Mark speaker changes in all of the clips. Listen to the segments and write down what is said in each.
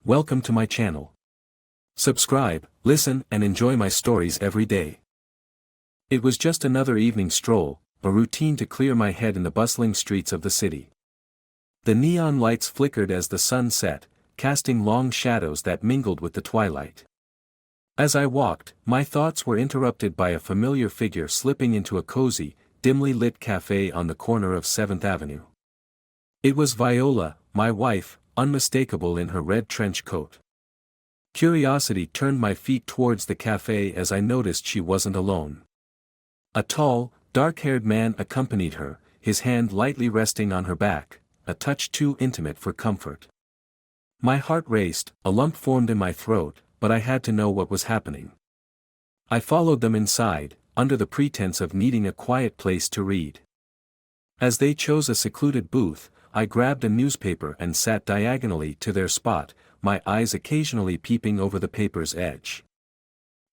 Speaker 1: Welcome to my channel. Subscribe, listen and enjoy my stories every day. It was just another evening stroll, a routine to clear my head in the bustling streets of the city. The neon lights flickered as the sun set, casting long shadows that mingled with the twilight. As I walked, my thoughts were interrupted by a familiar figure slipping into a cozy, dimly lit café on the corner of 7th Avenue. It was Viola, my wife, unmistakable in her red trench coat. Curiosity turned my feet towards the café as I noticed she wasn't alone. A tall, dark-haired man accompanied her, his hand lightly resting on her back, a touch too intimate for comfort. My heart raced, a lump formed in my throat, but I had to know what was happening. I followed them inside, under the pretense of needing a quiet place to read. As they chose a secluded booth, I grabbed a newspaper and sat diagonally to their spot, my eyes occasionally peeping over the paper's edge.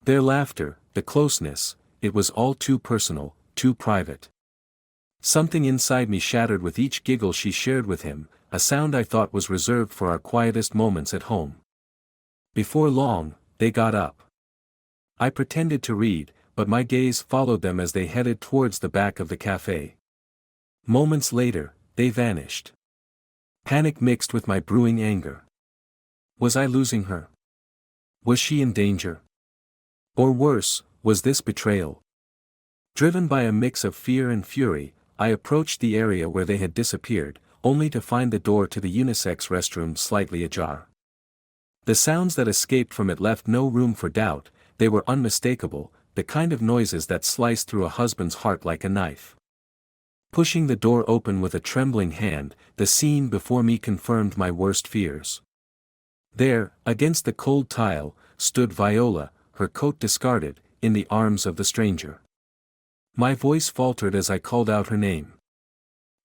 Speaker 1: Their laughter, the closeness, it was all too personal, too private. Something inside me shattered with each giggle she shared with him, a sound I thought was reserved for our quietest moments at home. Before long, they got up. I pretended to read, but my gaze followed them as they headed towards the back of the café. Moments later, they vanished. Panic mixed with my brewing anger. Was I losing her? Was she in danger? Or worse, was this betrayal? Driven by a mix of fear and fury, I approached the area where they had disappeared, only to find the door to the unisex restroom slightly ajar. The sounds that escaped from it left no room for doubt, they were unmistakable, the kind of noises that slice through a husband's heart like a knife. Pushing the door open with a trembling hand, the scene before me confirmed my worst fears. There, against the cold tile, stood Viola, her coat discarded, in the arms of the stranger. My voice faltered as I called out her name.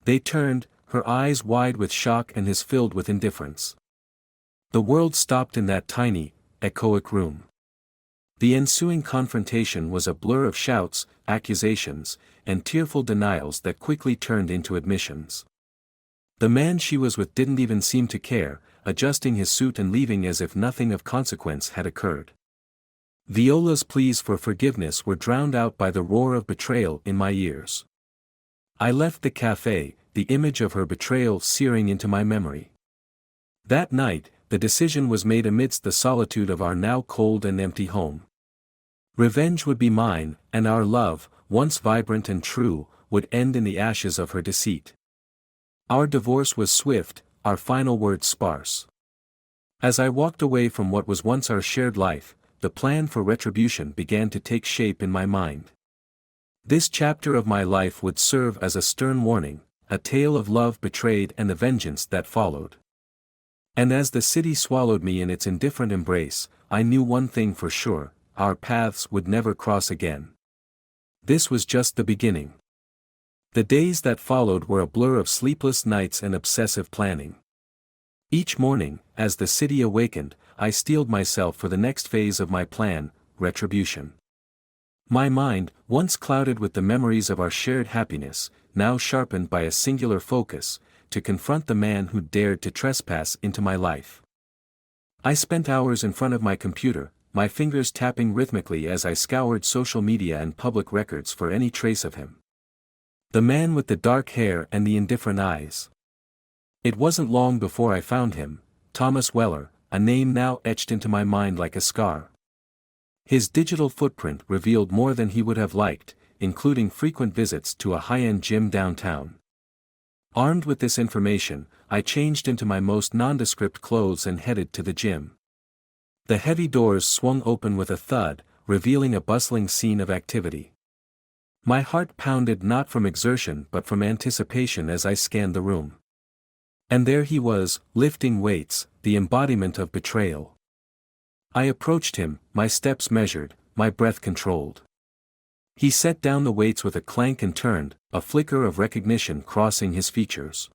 Speaker 1: They turned, her eyes wide with shock and his filled with indifference. The world stopped in that tiny, echoic room. The ensuing confrontation was a blur of shouts, accusations, and tearful denials that quickly turned into admissions. The man she was with didn't even seem to care, adjusting his suit and leaving as if nothing of consequence had occurred. Viola's pleas for forgiveness were drowned out by the roar of betrayal in my ears. I left the café, the image of her betrayal searing into my memory. That night, the decision was made amidst the solitude of our now cold and empty home. Revenge would be mine, and our love, once vibrant and true, would end in the ashes of her deceit. Our divorce was swift, our final words sparse. As I walked away from what was once our shared life, the plan for retribution began to take shape in my mind. This chapter of my life would serve as a stern warning, a tale of love betrayed and the vengeance that followed. And as the city swallowed me in its indifferent embrace, I knew one thing for sure, our paths would never cross again. This was just the beginning. The days that followed were a blur of sleepless nights and obsessive planning. Each morning, as the city awakened, I steeled myself for the next phase of my plan, retribution. My mind, once clouded with the memories of our shared happiness, now sharpened by a singular focus, to confront the man who dared to trespass into my life. I spent hours in front of my computer, my fingers tapping rhythmically as I scoured social media and public records for any trace of him. The man with the dark hair and the indifferent eyes. It wasn't long before I found him, Thomas Weller, a name now etched into my mind like a scar. His digital footprint revealed more than he would have liked, including frequent visits to a high-end gym downtown. Armed with this information, I changed into my most nondescript clothes and headed to the gym. The heavy doors swung open with a thud, revealing a bustling scene of activity. My heart pounded not from exertion but from anticipation as I scanned the room. And there he was, lifting weights, the embodiment of betrayal. I approached him, my steps measured, my breath controlled. He set down the weights with a clank and turned, a flicker of recognition crossing his features.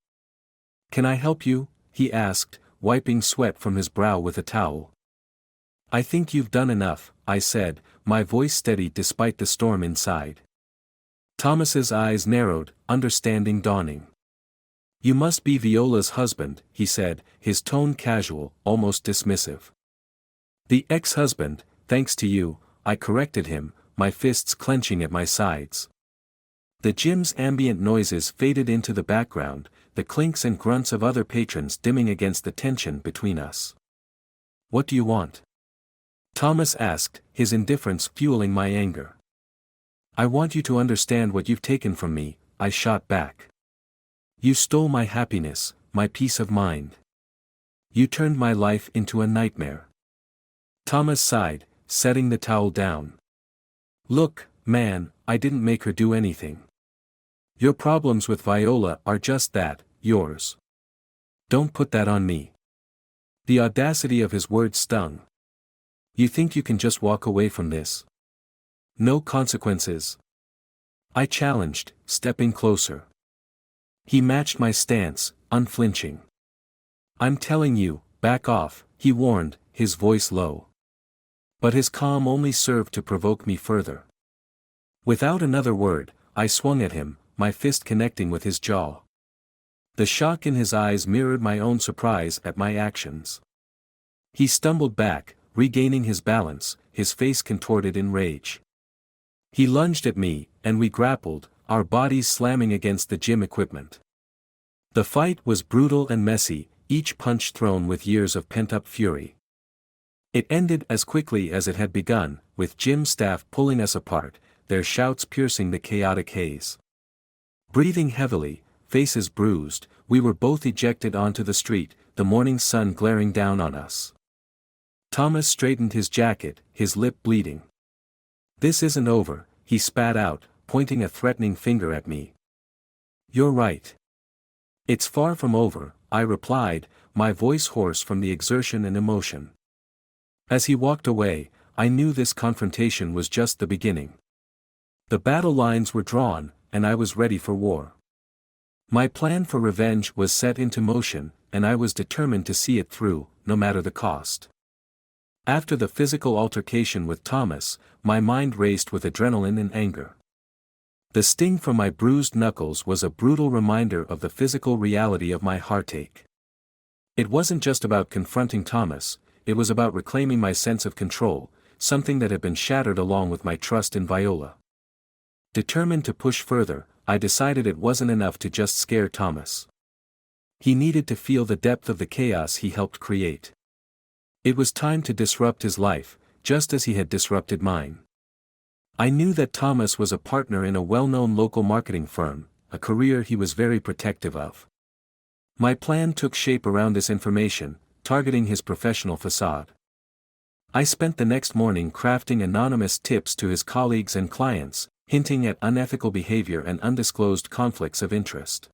Speaker 1: "Can I help you?" he asked, wiping sweat from his brow with a towel. "I think you've done enough," I said, my voice steady despite the storm inside. Thomas's eyes narrowed, understanding dawning. You must be Viola's husband, he said, his tone casual, almost dismissive. The ex-husband, thanks to you, I corrected him, my fists clenching at my sides. The gym's ambient noises faded into the background, the clinks and grunts of other patrons dimming against the tension between us. What do you want? Thomas asked, his indifference fueling my anger. I want you to understand what you've taken from me, I shot back. You stole my happiness, my peace of mind. You turned my life into a nightmare. Thomas sighed, setting the towel down. Look, man, I didn't make her do anything. Your problems with Viola are just that, yours. Don't put that on me. The audacity of his words stung. You think you can just walk away from this? No consequences? I challenged, stepping closer. He matched my stance, unflinching. I'm telling you, back off, he warned, his voice low. But his calm only served to provoke me further. Without another word, I swung at him, my fist connecting with his jaw. The shock in his eyes mirrored my own surprise at my actions. He stumbled back, regaining his balance, his face contorted in rage. He lunged at me, and we grappled, our bodies slamming against the gym equipment. The fight was brutal and messy, each punch thrown with years of pent-up fury. It ended as quickly as it had begun, with gym staff pulling us apart, their shouts piercing the chaotic haze. Breathing heavily, faces bruised, we were both ejected onto the street, the morning sun glaring down on us. Thomas straightened his jacket, his lip bleeding. This isn't over, he spat out, pointing a threatening finger at me. You're right. It's far from over, I replied, my voice hoarse from the exertion and emotion. As he walked away, I knew this confrontation was just the beginning. The battle lines were drawn, and I was ready for war. My plan for revenge was set into motion, and I was determined to see it through, no matter the cost. After the physical altercation with Thomas, my mind raced with adrenaline and anger. The sting from my bruised knuckles was a brutal reminder of the physical reality of my heartache. It wasn't just about confronting Thomas, it was about reclaiming my sense of control, something that had been shattered along with my trust in Viola. Determined to push further, I decided it wasn't enough to just scare Thomas. He needed to feel the depth of the chaos he helped create. It was time to disrupt his life, just as he had disrupted mine. I knew that Thomas was a partner in a well-known local marketing firm, a career he was very protective of. My plan took shape around this information, targeting his professional facade. I spent the next morning crafting anonymous tips to his colleagues and clients, hinting at unethical behavior and undisclosed conflicts of interest.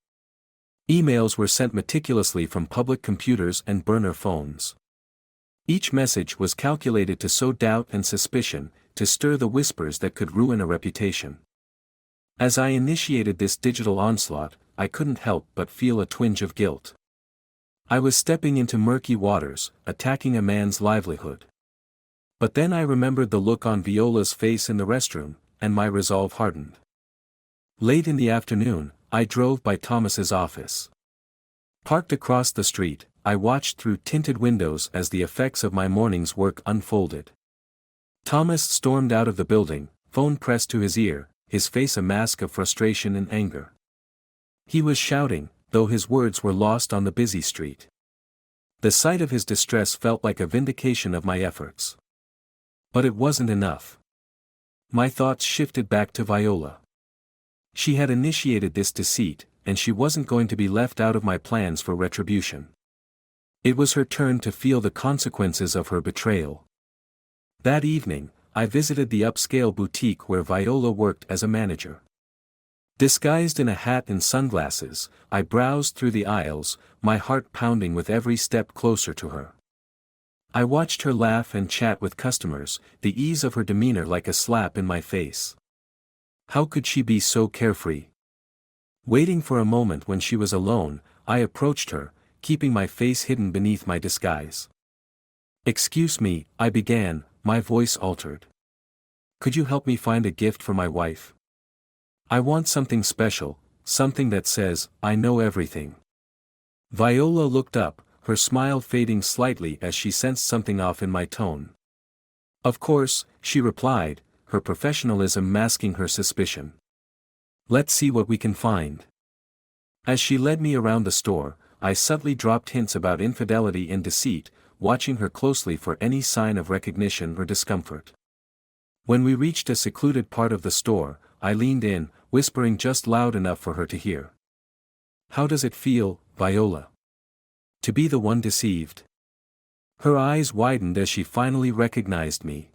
Speaker 1: Emails were sent meticulously from public computers and burner phones. Each message was calculated to sow doubt and suspicion, to stir the whispers that could ruin a reputation. As I initiated this digital onslaught, I couldn't help but feel a twinge of guilt. I was stepping into murky waters, attacking a man's livelihood. But then I remembered the look on Viola's face in the restroom, and my resolve hardened. Late in the afternoon, I drove by Thomas's office. Parked across the street, I watched through tinted windows as the effects of my morning's work unfolded. Thomas stormed out of the building, phone pressed to his ear, his face a mask of frustration and anger. He was shouting, though his words were lost on the busy street. The sight of his distress felt like a vindication of my efforts. But it wasn't enough. My thoughts shifted back to Viola. She had initiated this deceit, and she wasn't going to be left out of my plans for retribution. It was her turn to feel the consequences of her betrayal. That evening, I visited the upscale boutique where Viola worked as a manager. Disguised in a hat and sunglasses, I browsed through the aisles, my heart pounding with every step closer to her. I watched her laugh and chat with customers, the ease of her demeanor like a slap in my face. How could she be so carefree? Waiting for a moment when she was alone, I approached her, keeping my face hidden beneath my disguise. "Excuse me," I began, my voice altered. "Could you help me find a gift for my wife? I want something special, something that says, I know everything." Viola looked up, her smile fading slightly as she sensed something off in my tone. Of course, she replied, her professionalism masking her suspicion. Let's see what we can find. As she led me around the store, I subtly dropped hints about infidelity and deceit, watching her closely for any sign of recognition or discomfort. When we reached a secluded part of the store, I leaned in, whispering just loud enough for her to hear. How does it feel, Viola? To be the one deceived? Her eyes widened as she finally recognized me.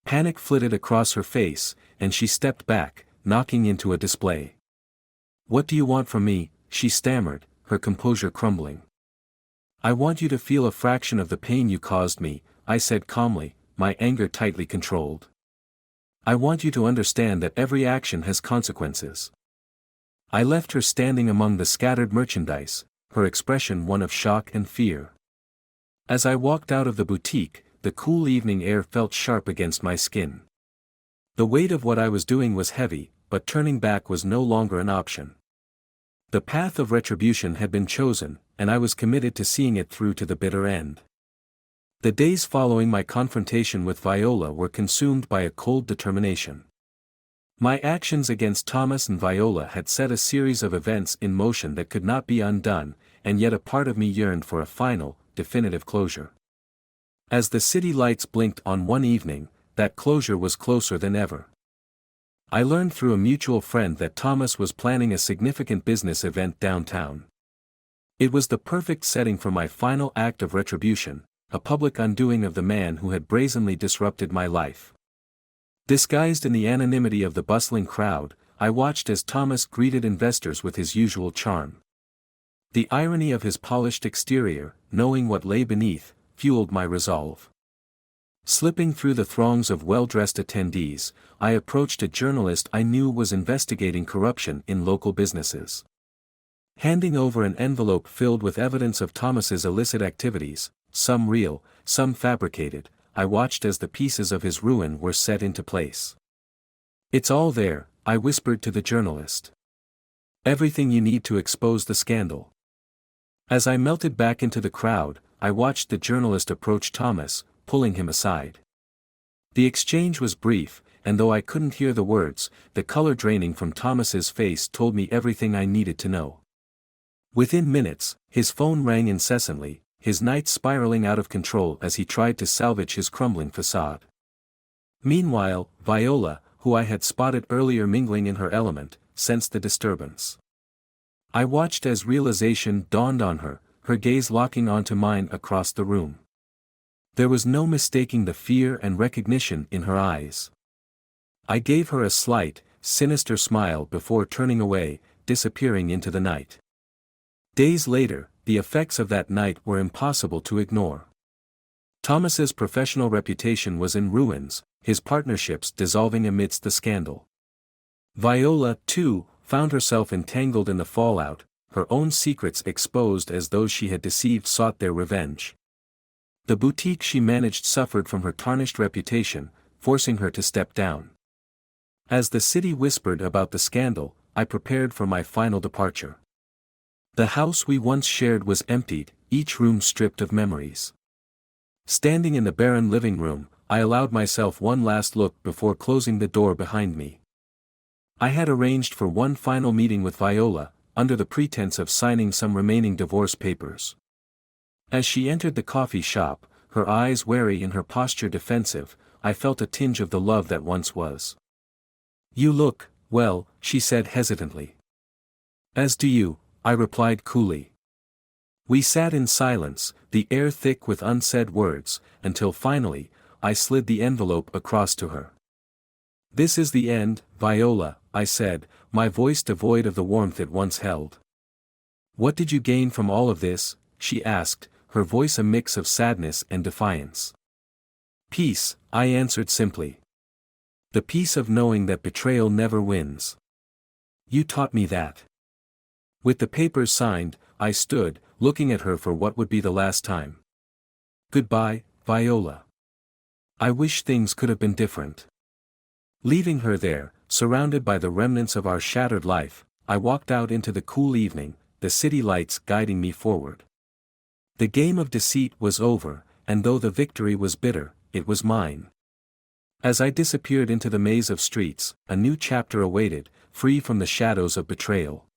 Speaker 1: Panic flitted across her face, and she stepped back, knocking into a display. What do you want from me? She stammered, her composure crumbling. I want you to feel a fraction of the pain you caused me, I said calmly, my anger tightly controlled. I want you to understand that every action has consequences. I left her standing among the scattered merchandise, her expression one of shock and fear. As I walked out of the boutique, the cool evening air felt sharp against my skin. The weight of what I was doing was heavy, but turning back was no longer an option. The path of retribution had been chosen, and I was committed to seeing it through to the bitter end. The days following my confrontation with Viola were consumed by a cold determination. My actions against Thomas and Viola had set a series of events in motion that could not be undone, and yet a part of me yearned for a final, definitive closure. As the city lights blinked on one evening, that closure was closer than ever. I learned through a mutual friend that Thomas was planning a significant business event downtown. It was the perfect setting for my final act of retribution, a public undoing of the man who had brazenly disrupted my life. Disguised in the anonymity of the bustling crowd, I watched as Thomas greeted investors with his usual charm. The irony of his polished exterior, knowing what lay beneath, fueled my resolve. Slipping through the throngs of well-dressed attendees, I approached a journalist I knew was investigating corruption in local businesses. Handing over an envelope filled with evidence of Thomas's illicit activities, some real, some fabricated, I watched as the pieces of his ruin were set into place. It's all there, I whispered to the journalist. Everything you need to expose the scandal. As I melted back into the crowd, I watched the journalist approach Thomas, pulling him aside. The exchange was brief, and though I couldn't hear the words, the color draining from Thomas's face told me everything I needed to know. Within minutes, his phone rang incessantly, his nights spiraling out of control as he tried to salvage his crumbling facade. Meanwhile, Viola, who I had spotted earlier mingling in her element, sensed the disturbance. I watched as realization dawned on her, her gaze locking onto mine across the room. There was no mistaking the fear and recognition in her eyes. I gave her a slight, sinister smile before turning away, disappearing into the night. Days later, the effects of that night were impossible to ignore. Thomas's professional reputation was in ruins, his partnerships dissolving amidst the scandal. Viola, too, found herself entangled in the fallout, her own secrets exposed as those she had deceived sought their revenge. The boutique she managed suffered from her tarnished reputation, forcing her to step down. As the city whispered about the scandal, I prepared for my final departure. The house we once shared was emptied, each room stripped of memories. Standing in the barren living room, I allowed myself one last look before closing the door behind me. I had arranged for one final meeting with Viola, under the pretense of signing some remaining divorce papers. As she entered the coffee shop, her eyes wary and her posture defensive, I felt a tinge of the love that once was. "You look, well," she said hesitantly. "As do you," I replied coolly. We sat in silence, the air thick with unsaid words, until finally, I slid the envelope across to her. "This is the end, Viola," I said, my voice devoid of the warmth it once held. "What did you gain from all of this?" she asked, her voice a mix of sadness and defiance. "Peace," I answered simply. "The peace of knowing that betrayal never wins. You taught me that." With the papers signed, I stood, looking at her for what would be the last time. "Goodbye, Viola. I wish things could have been different." Leaving her there, surrounded by the remnants of our shattered life, I walked out into the cool evening, the city lights guiding me forward. The game of deceit was over, and though the victory was bitter, it was mine. As I disappeared into the maze of streets, a new chapter awaited, free from the shadows of betrayal.